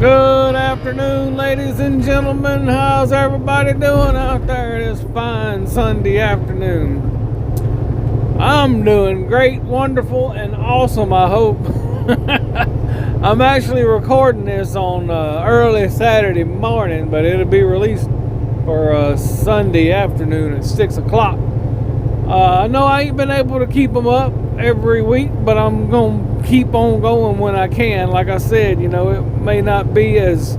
Good afternoon, ladies and gentlemen. How's everybody doing out there this fine Sunday afternoon? I'm doing great, wonderful, and awesome, I hope. I'm actually recording this on early Saturday morning, but it'll be released for Sunday afternoon at 6 o'clock. I know I ain't been able to keep them up every week, but I'm going to keep on going when I can. Like I said, it may not be as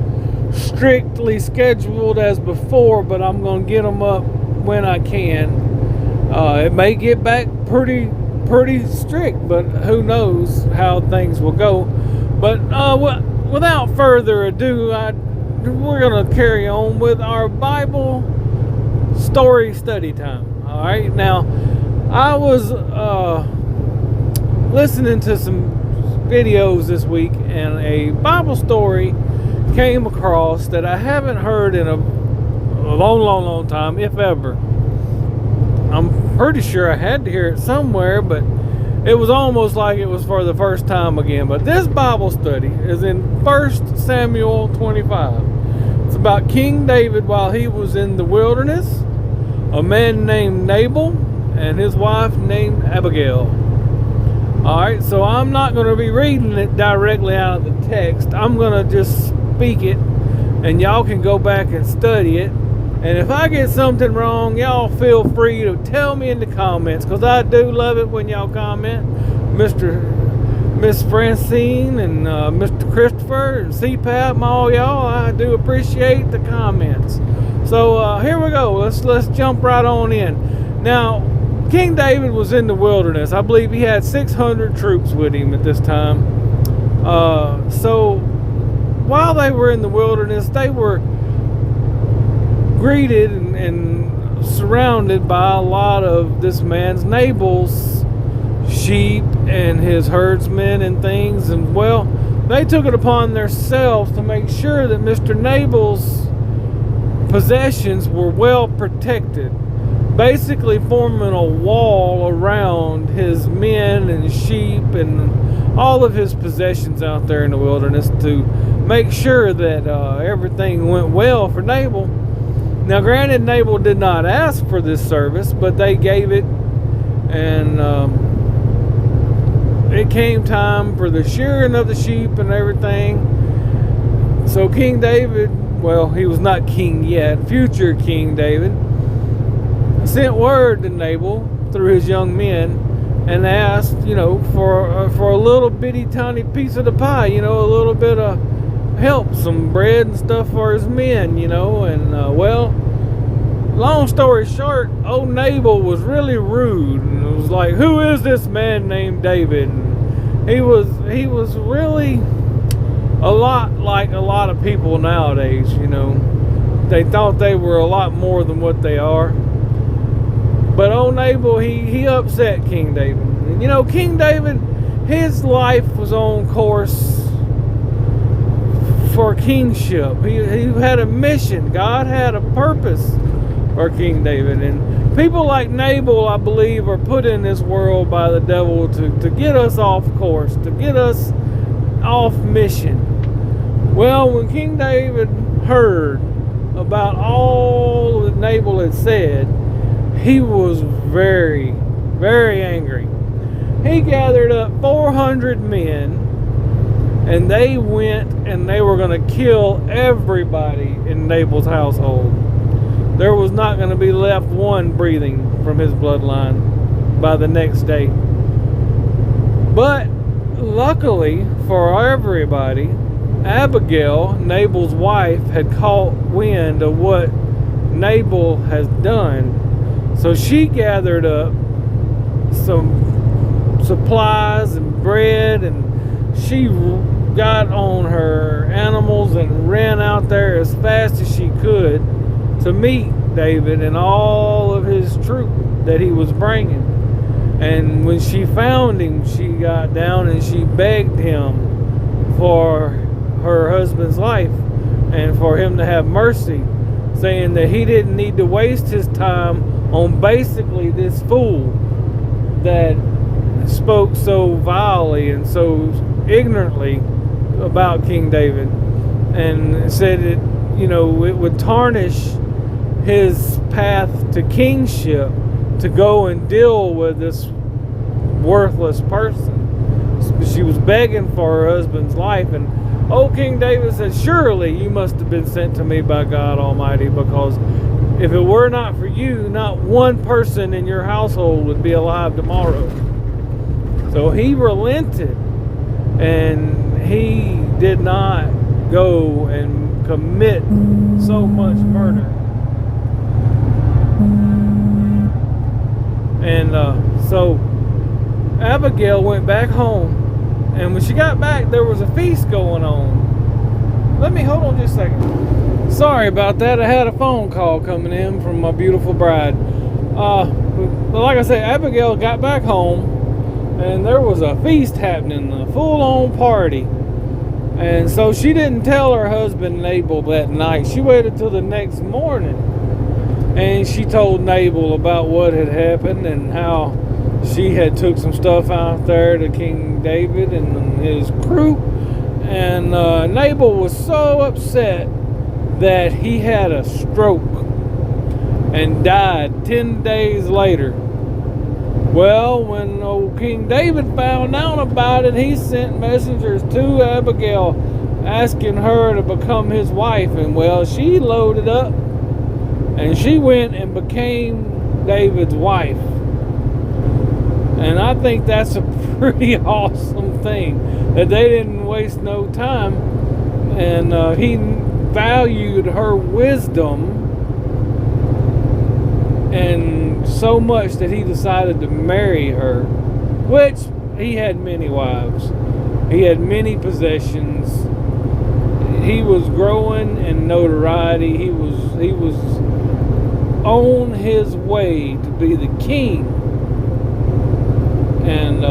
strictly scheduled as before, but I'm going to get them up when I can. It may get back pretty strict, but who knows how things will go. But without further ado, we're going to carry on with our Bible story study time. All right, now I was listening to some videos this week, and a Bible story came across that I haven't heard in a long time, if ever. I'm pretty sure I had to hear it somewhere, but it was almost like it was for the first time again. But this Bible study is in 1 Samuel 25. It's about King David while he was in the wilderness, a man named Nabal, and his wife named Abigail. Alright, so I'm not going to be reading it directly out of the text. I'm going to just speak it, and y'all can go back and study it. And if I get something wrong, y'all feel free to tell me in the comments, because I do love it when y'all comment. Miss Francine and Mr. Christopher and CPAP, all y'all, I do appreciate the comments. So here we go. Let's jump right on in. Now, King David was in the wilderness. I believe he had 600 troops with him at this time. So while they were in the wilderness, they were greeted and surrounded by a lot of this man's Nabal's sheep and his herdsmen and things. And well, they took it upon themselves to make sure that Mr. Nabal's possessions were well protected, basically forming a wall around his men and sheep and all of his possessions out there in the wilderness to make sure that everything went well for Nabal. Now granted, Nabal did not ask for this service, but they gave it, and it came time for the shearing of the sheep and everything. So King David, well, he was not king yet, future King David, sent word to Nabal through his young men and asked, for a little bitty tiny piece of the pie, a little bit of help, some bread and stuff for his men, and well, long story short, old Nabal was really rude, and it was like, who is this man named David? And he was really a lot like a lot of people nowadays. They thought they were a lot more than what they are. But old Nabal, he upset King David. And King David, his life was on course for kingship. He had a mission. God had a purpose for King David. And people like Nabal, I believe, are put in this world by the devil to get us off course, to get us off mission. Well, when King David heard about all that Nabal had said, he was very, very angry. He gathered up 400 men, and they went and they were going to kill everybody in Nabal's household. There was not going to be left one breathing from his bloodline by the next day. But luckily for everybody, Abigail, Nabal's wife, had caught wind of what Nabal has done. So she gathered up some supplies and bread, and she got on her animals and ran out there as fast as she could to meet David and all of his troop that he was bringing. And when she found him, she got down and she begged him for her husband's life and for him to have mercy, saying that he didn't need to waste his time on basically this fool that spoke so vilely and so ignorantly about King David. and said it, it would tarnish his path to kingship to go and deal with this worthless person. She was begging for her husband's life, and old King David said, surely you must have been sent to me by God Almighty, because if it were not for you, not one person in your household would be alive tomorrow. So he relented, and he did not go and commit so much murder. And so Abigail went back home, and when she got back, there was a feast going on. Hold on just a second. Sorry about that. I had a phone call coming in from my beautiful bride. But like I said, Abigail got back home, and there was a feast happening, a full-on party. And so she didn't tell her husband Nabal that night. She waited till the next morning, and she told Nabal about what had happened and how she had took some stuff out there to King David and his crew. And Nabal was so upset that he had a stroke and died 10 days later. Well, when old King David found out about it, he sent messengers to Abigail asking her to become his wife. And well, she loaded up and she went and became David's wife. And I think that's a pretty awesome thing, that they didn't waste no time, and he valued her wisdom and so much that he decided to marry her, which he had many wives. He had many possessions. He was growing in notoriety. He was on his way to be the king. And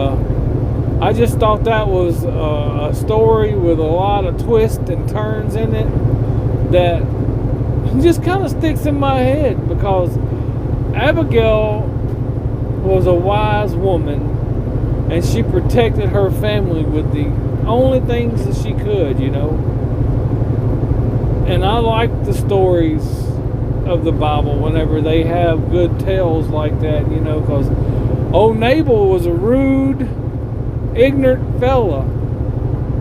I just thought that was a story with a lot of twists and turns in it that just kind of sticks in my head, because Abigail was a wise woman, and she protected her family with the only things that she could, And I like the stories of the Bible whenever they have good tales like that, because old Nabal was a rude, ignorant fella,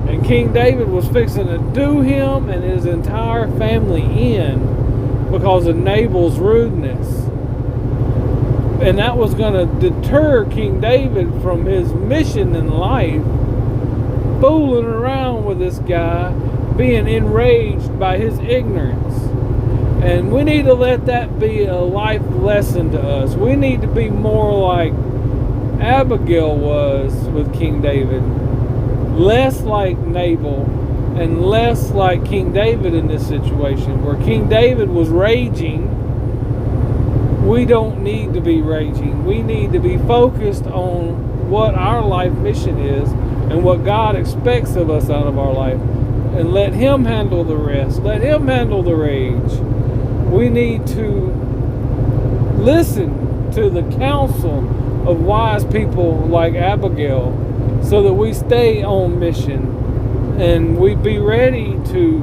and King David was fixing to do him and his entire family in because of Nabal's rudeness. And that was going to deter King David from his mission in life, fooling around with this guy, being enraged by his ignorance. And we need to let that be a life lesson to us. We need to be more like Abigail was with King David, less like Nabal, and less like King David in this situation, where King David was raging. We don't need to be raging. We need to be focused on what our life mission is and what God expects of us out of our life, and let Him handle the rest. Let Him handle the rage. We need to listen to the counsel of wise people like Abigail, so that we stay on mission and we be ready to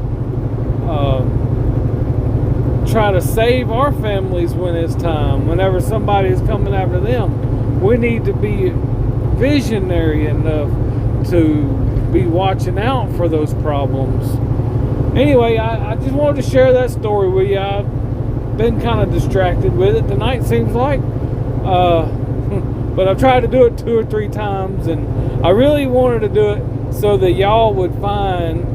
try to save our families when it's time. Whenever somebody is coming after them, we need to be visionary enough to be watching out for those problems. Anyway, I just wanted to share that story with you. I've been kind of distracted with it tonight, seems like. But I've tried to do it 2 or 3 times, and I really wanted to do it so that y'all would find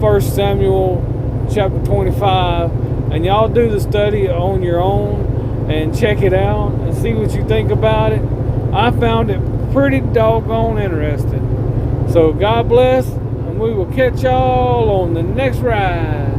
1 Samuel chapter 25, and y'all do the study on your own and check it out and see what you think about it. I found it pretty doggone interesting. So God bless, and we will catch y'all on the next ride.